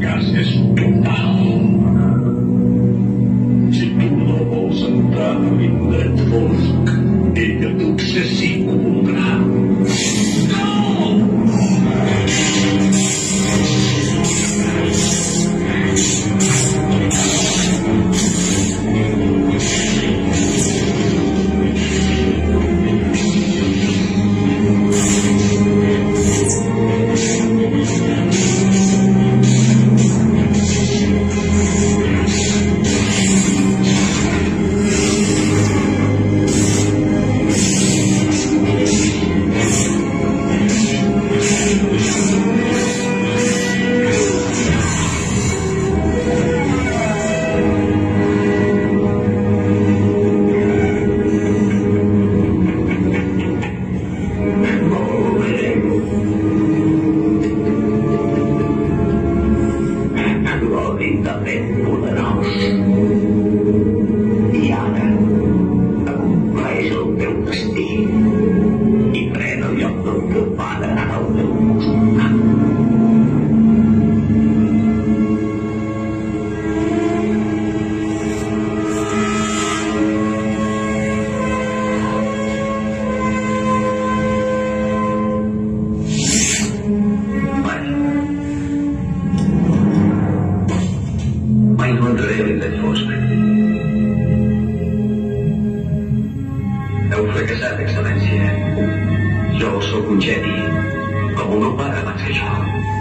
és total. Si tu no vols entrar en l'indret fosc, ella potser sí que ho voldrà. Infinitament poderós. I ara, acompleix el teu destí i pren el lloc del teu pare al teu costat. Mai no entraré a l'indret fosc. Heu fracassat, excel·lència. Jo sóc un Jedi, com el meu pare va ser jo.